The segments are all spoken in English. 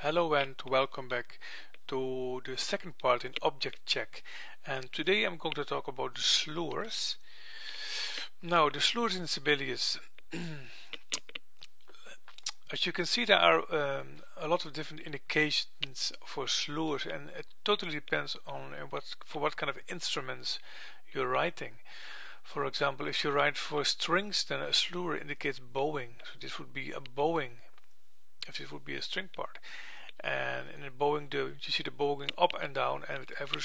Hello and welcome back to the second part in object check, and today I'm going to talk about the slurs. Now the slurs in Sibelius, as you can see, there are a lot of different indications for slurs, and it totally depends on what kind of instruments you're writing. For example, if you write for strings, then a slur indicates bowing, so this would be a bowing if this would be a string part. And in the bowing, you see the bow going up and down, and with every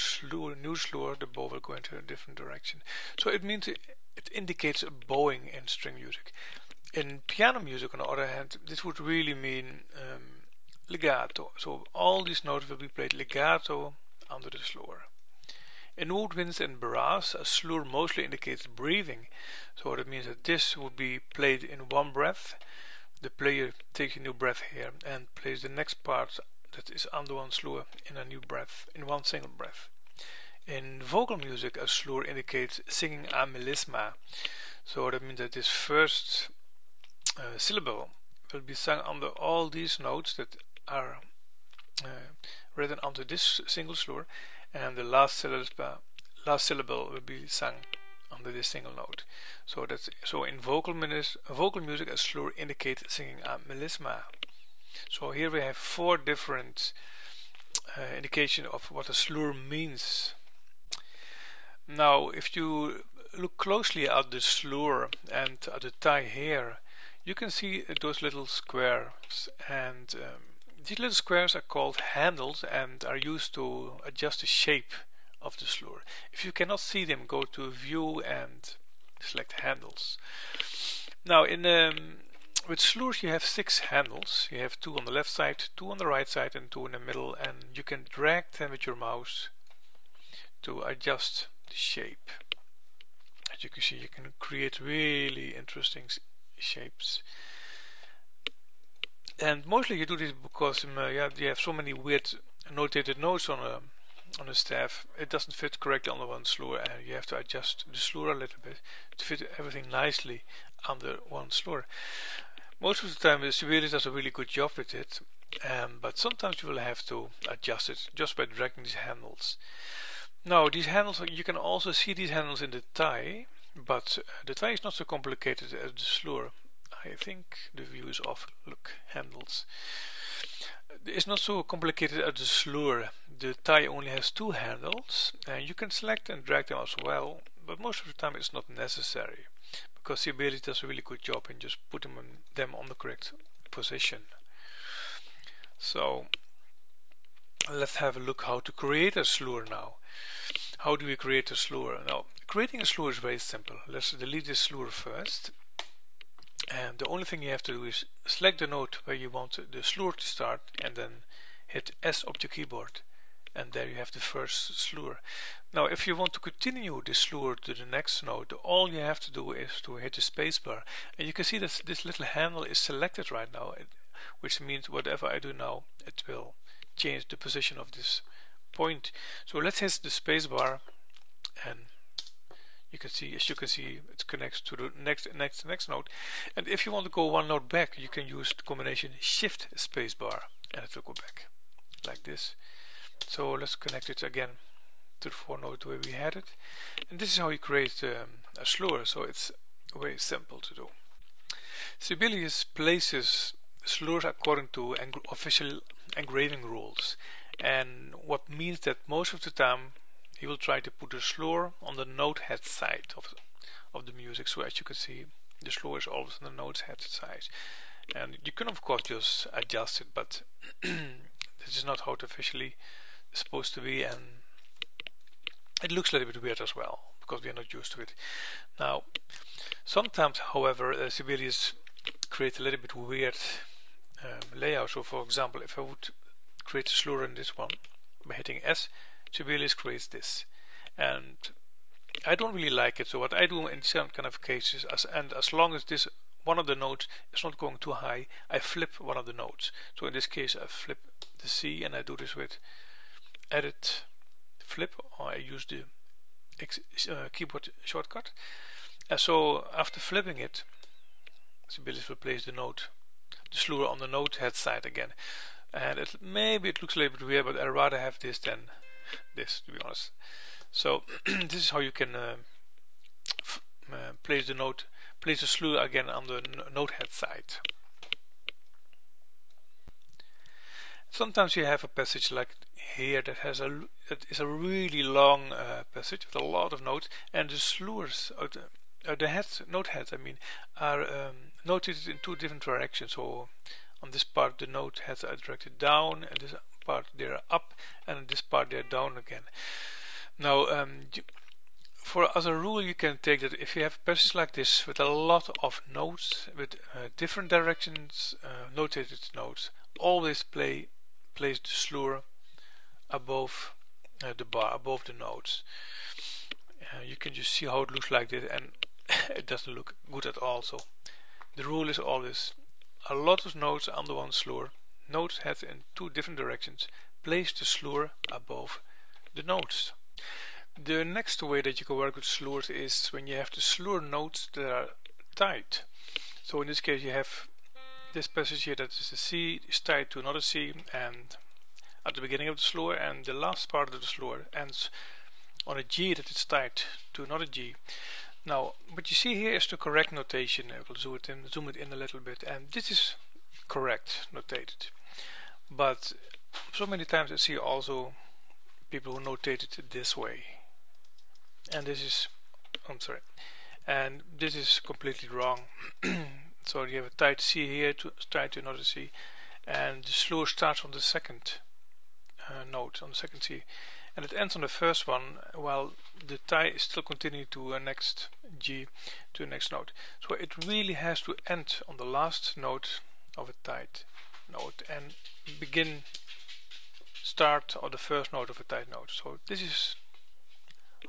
new slur, the bow will go into a different direction. So it means it indicates a bowing in string music. In piano music, on the other hand, this would really mean legato. So all these notes will be played legato under the slur. In woodwinds and brass, a slur mostly indicates breathing. So that means that this would be played in one breath. The player takes a new breath here and plays the next part that is under one slur in a new breath, in one single breath. In vocal music, a slur indicates singing a melisma. So that means that this first syllable will be sung under all these notes that are written under this single slur, and the last syllable will be sung under this single note. So in vocal music, a slur indicates singing a melisma. So here we have four different indications of what a slur means. Now, if you look closely at the slur and at the tie here, you can see those little squares, and these little squares are called handles and are used to adjust the shape of the slur. If you cannot see them, go to view and select handles. Now with slurs you have 6 handles. You have 2 on the left side, 2 on the right side, and 2 in the middle, and you can drag them with your mouse to adjust the shape. As you can see, you can create really interesting shapes, and mostly you do this because you have so many weird notated notes on a staff. It doesn't fit correctly on one slur, and you have to adjust the slur a little bit to fit everything nicely under one slur. Most of the time Sibelius does a really good job with it, but sometimes you will have to adjust it just by dragging these handles. Now these handles, you can also see these handles in the tie, but the tie is not so complicated as the slur. I think the view is off. Look, handles. It's not so complicated as the slur. The tie only has 2 handles, and you can select and drag them as well, but most of the time it's not necessary, because Sibelius does a really good job in just putting them on the correct position. So let's have a look how to create a slur now. How do we create a slur? Now, creating a slur is very simple. Let's delete this slur first. And the only thing you have to do is select the note where you want the slur to start, and then hit S of your keyboard, and there you have the first slur. Now if you want to continue the slur to the next note, all you have to do is to hit the spacebar, and you can see that this little handle is selected right now, which means whatever I do now, it will change the position of this point. So let's hit the spacebar, and as you can see, it connects to the next note. And if you want to go one note back, you can use the combination Shift spacebar, and it will go back like this. So let's connect it again to the 4 note where we had it, and this is how you create a slur. So it's very simple to do. Sibelius places slurs according to official engraving rules, and what means that most of the time he will try to put the slur on the note head side of the music. So as you can see, the slur is always on the note head side, and you can of course just adjust it, but this is not how it officially is supposed to be, and it looks a little bit weird as well because we are not used to it. Now sometimes, however, Sibelius creates a little bit weird layout. So for example, if I would create a slur in this one by hitting S, Sibelius creates this, and I don't really like it. So what I do in some kind of cases, as long as this one of the notes is not going too high, I flip one of the notes. So in this case I flip the C, and I do this with Edit Flip, or I use the keyboard shortcut. And so after flipping it, Sibelius will place the slur on the note head side again. and maybe it looks a little bit weird, but I'd rather have this than this, to be honest. So this is how you can place the slur again on the note head side. Sometimes you have a passage like here that is a really long passage with a lot of notes, and the slurs, note heads, I mean, are notated in two different directions. So on this part the note heads are directed down, and this part they are up, and in this part they are down again. Now, as a rule, you can take that if you have passages like this with a lot of notes with different directions, notated notes, always place the slur above the bar, above the notes. You can just see how it looks like this, and it doesn't look good at all. So the rule is always a lot of notes under one slur, notes heads in two different directions, place the slur above the notes. The next way that you can work with slurs is when you have the slur notes that are tied. So in this case you have this passage here that is a C is tied to another C, and at the beginning of the slur, and the last part of the slur ends on a G that is tied to another G. Now what you see here is the correct notation. I will zoom it in a little bit, and this is correct notated. But so many times I see also people who notate it this way, and this is, I'm sorry, and this is completely wrong. So you have a tied C here tied to another C, and the slur starts on the second note, on the second C, and it ends on the first one, while the tie is still continuing to a next G, to the next note. So it really has to end on the last note of a tied note and start on the first note of a tied note. So this is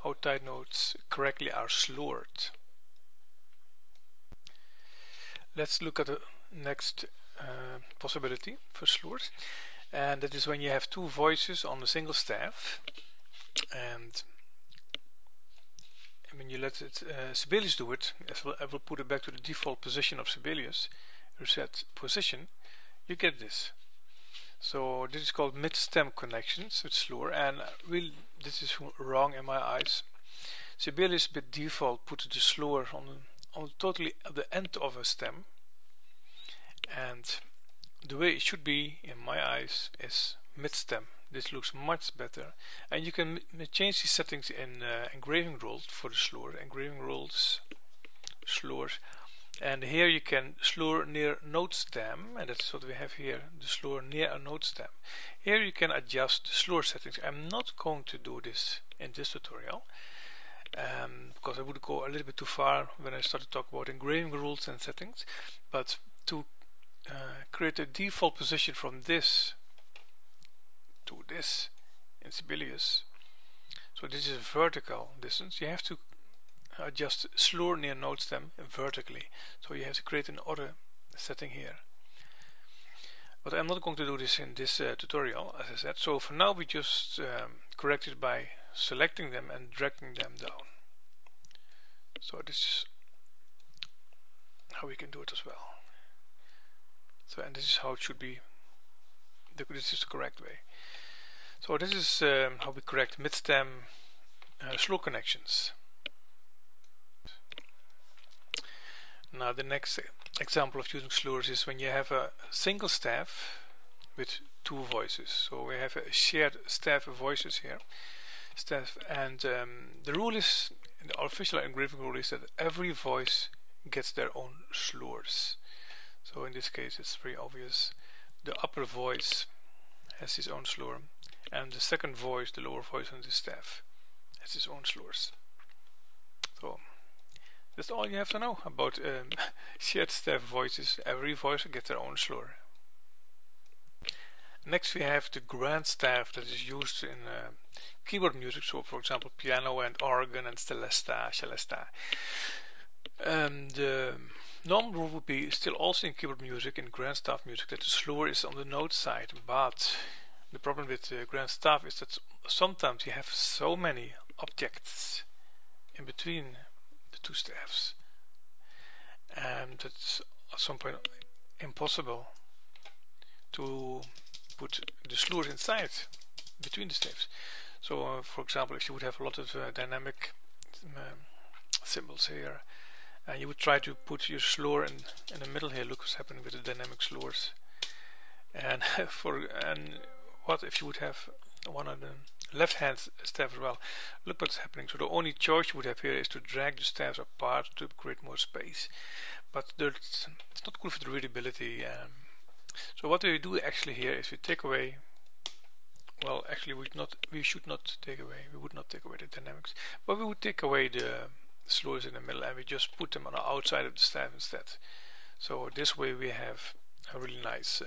how tied notes correctly are slurred. Let's look at the next possibility for slurs, and that is when you have two voices on a single staff, and when you let it Sibelius do it, I will put it back to the default position of Sibelius, reset position, you get this. So this is called mid-stem connections with slur, and really this is wrong in my eyes. Sibelius by default put the slur on totally at the end of a stem, and the way it should be in my eyes is mid-stem. This looks much better, and you can change these settings in engraving rules for the slur, engraving rules, slurs, and here you can slur near note stem, and that's what we have here, the slur near a note stem. Here you can adjust the slur settings. I'm not going to do this in this tutorial, because I would go a little bit too far when I start to talk about engraving rules and settings, but to create a default position from this to this in Sibelius, so this is a vertical distance, you have to adjust slur near note stem vertically, so you have to create another setting here. But I'm not going to do this in this tutorial, as I said. So for now we just correct it by selecting them and dragging them down. So this is how we can do it as well. So, and this is how it should be. This is the correct way. So this is how we correct mid-stem slur connections. Now the next example of using slurs is when you have a single staff with two voices. So we have a shared staff of voices here, and the rule is, the official engraving rule is that every voice gets their own slurs. So in this case it's pretty obvious. The upper voice has his own slur, and the second voice, the lower voice on the staff, has his own slurs. So that's all you have to know about shared staff voices. Every voice gets their own slur. Next we have the grand staff that is used in keyboard music, so for example piano and organ and celesta. The normal rule would be still also in keyboard music, in grand staff music, that the slur is on the note side, but the problem with grand staff is that sometimes you have so many objects in between the two staffs, and it's at some point impossible to put the slurs inside between the staves. So for example, if you would have a lot of dynamic symbols here, and you would try to put your slur in the middle here, look what's happening with the dynamic slurs. And what if you would have one on the left hand staff as well? Look what's happening. So the only choice you would have here is to drag the staffs apart to create more space, but it's not good for the readability. So what we do actually here is we take away, well actually we should not take away, we would not take away the dynamics, but we would take away the slurs in the middle and we just put them on the outside of the staff instead. So this way we have a really nice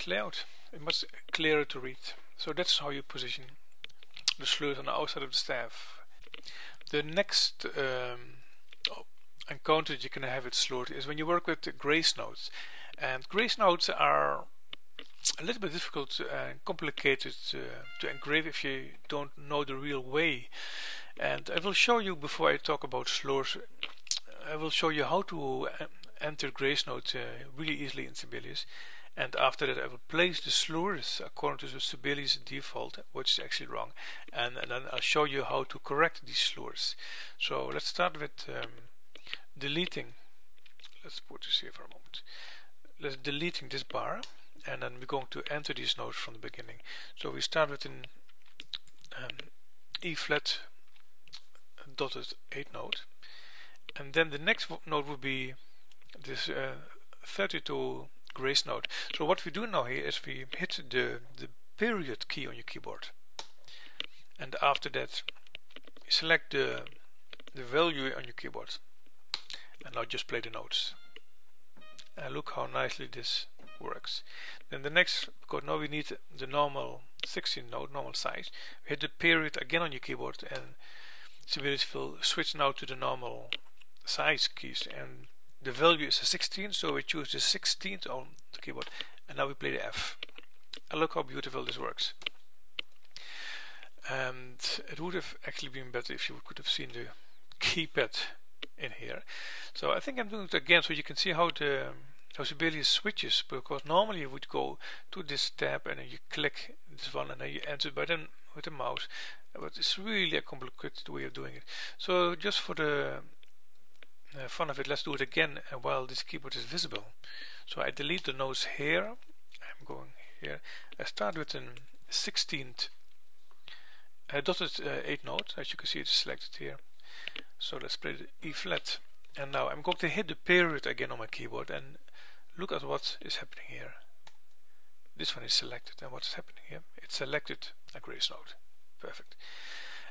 layout. It's much clearer to read. So that's how you position the slurs on the outside of the staff. The next encounter you can have with slurs is when you work with the grace notes. And grace notes are a little bit difficult and complicated to engrave if you don't know the real way. And I will show you, before I talk about slurs, I will show you how to enter grace notes really easily in Sibelius. And after that I will place the slurs according to the Sibelius default, which is actually wrong. And then I'll show you how to correct these slurs. So let's start with deleting. Let's put this here for a moment. Let's deleting this bar, and then we're going to enter these notes from the beginning. So we start with an E flat dotted 8 note, and then the next note will be this 32 grace note. So what we do now here is we hit the period key on your keyboard, and after that select the value on your keyboard, and now just play the notes. And look how nicely this works. Then the next, because now we need the normal 16 note, normal size, we hit the period again on your keyboard, and Sibelius will switch now to the normal size keys, and the value is a 16, so we choose the 16th on the keyboard, and now we play the F. And look how beautiful this works. And it would have actually been better if you could have seen the keypad in here. So I think I'm doing it again so you can see how Sibelius switches, because normally you would go to this tab and then you click this one and then you enter by then with the mouse, but it's really a complicated way of doing it. So just for the fun of it, let's do it again while this keyboard is visible. So I delete the notes here, I'm going here, I start with an 16th dotted 8 note, as you can see it's selected here. So let's play the E flat, and now I'm going to hit the period again on my keyboard, and look at what is happening here. This one is selected, and what is happening here? It's selected a grace note. Perfect.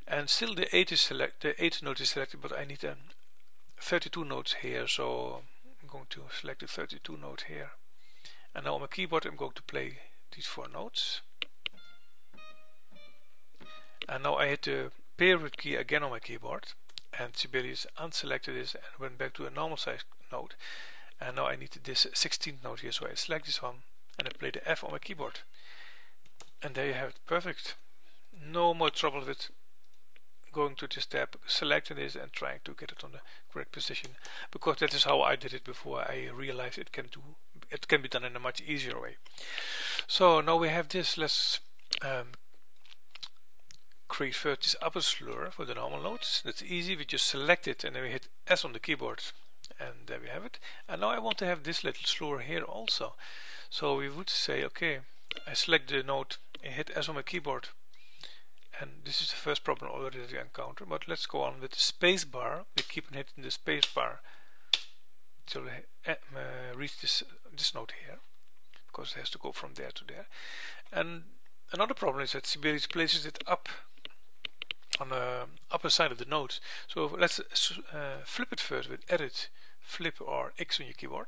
And still the 8th note is selected, but I need 32 notes here, so I'm going to select the 32 note here. And now on my keyboard I'm going to play these 4 notes. And now I hit the period key again on my keyboard, and Sibelius unselected this and went back to a normal size note. And now I need this 16th note here, so I select this one and I play the F on my keyboard. And there you have it, perfect. No more trouble with going to this tab, selecting this and trying to get it on the correct position, because that is how I did it before I realized it can be done in a much easier way. So now we have this. Let's create first this upper slur for the normal notes. That's easy, we just select it and then we hit S on the keyboard, and there we have it. And now I want to have this little slur here also. So we would say, okay, I select the note and hit S on my keyboard, and this is the first problem already that we encounter, but let's go on with the space bar. We keep on hitting the space bar till we reach this note here, because it has to go from there to there. And another problem is that Sibelius places it up on the upper side of the note. So let's flip it first with edit, flip or X on your keyboard,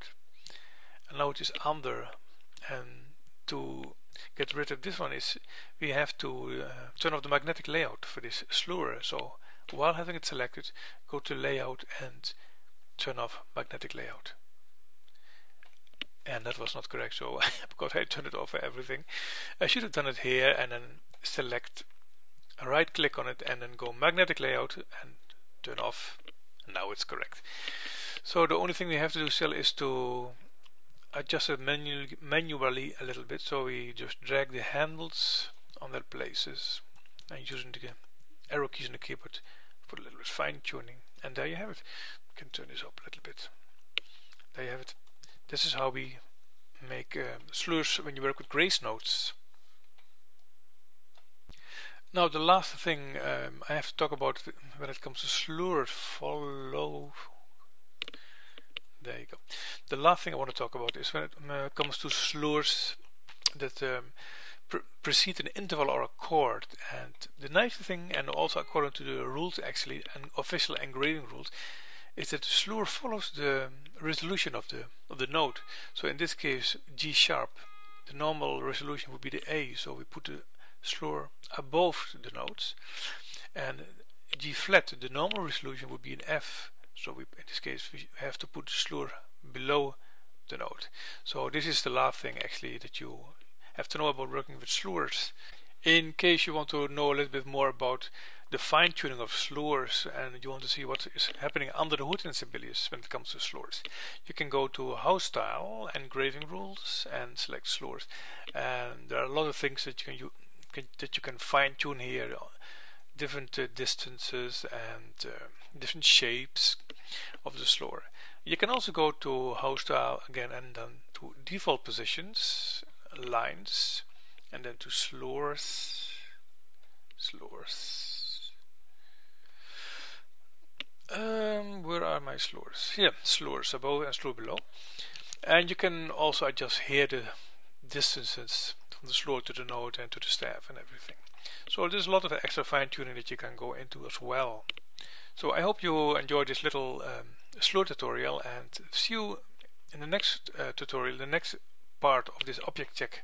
and now it is under. And to get rid of this one is we have to turn off the magnetic layout for this slur. So while having it selected, go to layout and turn off magnetic layout. And that was not correct, so because I turned it off for everything. I should have done it here and then select, right click on it and then go magnetic layout and turn off. Now it's correct. So the only thing we have to do still is to adjust it manually a little bit, so we just drag the handles on their places and using the arrow keys on the keyboard for a little bit fine tuning, and there you have it. You can turn this up a little bit. There you have it. This is how we make slurs when you work with grace notes. Now the last thing I have to talk about when it comes to slurs, there you go. The last thing I want to talk about is when it comes to slurs that precede an interval or a chord. And the nice thing, and also according to the rules actually, and official engraving rules, is that the slur follows the resolution of the note. So in this case, G sharp, the normal resolution would be the A, so we put the slur above the notes, and G flat, the normal resolution would be an F, so in this case we have to put the slur below the note. So this is the last thing actually that you have to know about working with slurs. In case you want to know a little bit more about the fine-tuning of slurs and you want to see what is happening under the hood in Sibelius when it comes to slurs, you can go to House Style, Engraving Rules, and select slurs. And there are a lot of things that you can fine-tune here, different distances and different shapes of the slur. You can also go to House Style again and then to Default Positions, Lines, and then to slurs. Where are my slurs? Here, slurs above and slur below. And you can also adjust here the distances from the slur to the note and to the staff and everything. So there's a lot of extra fine tuning that you can go into as well. So I hope you enjoyed this little slur tutorial, and see you in the next tutorial, the next part of this object check.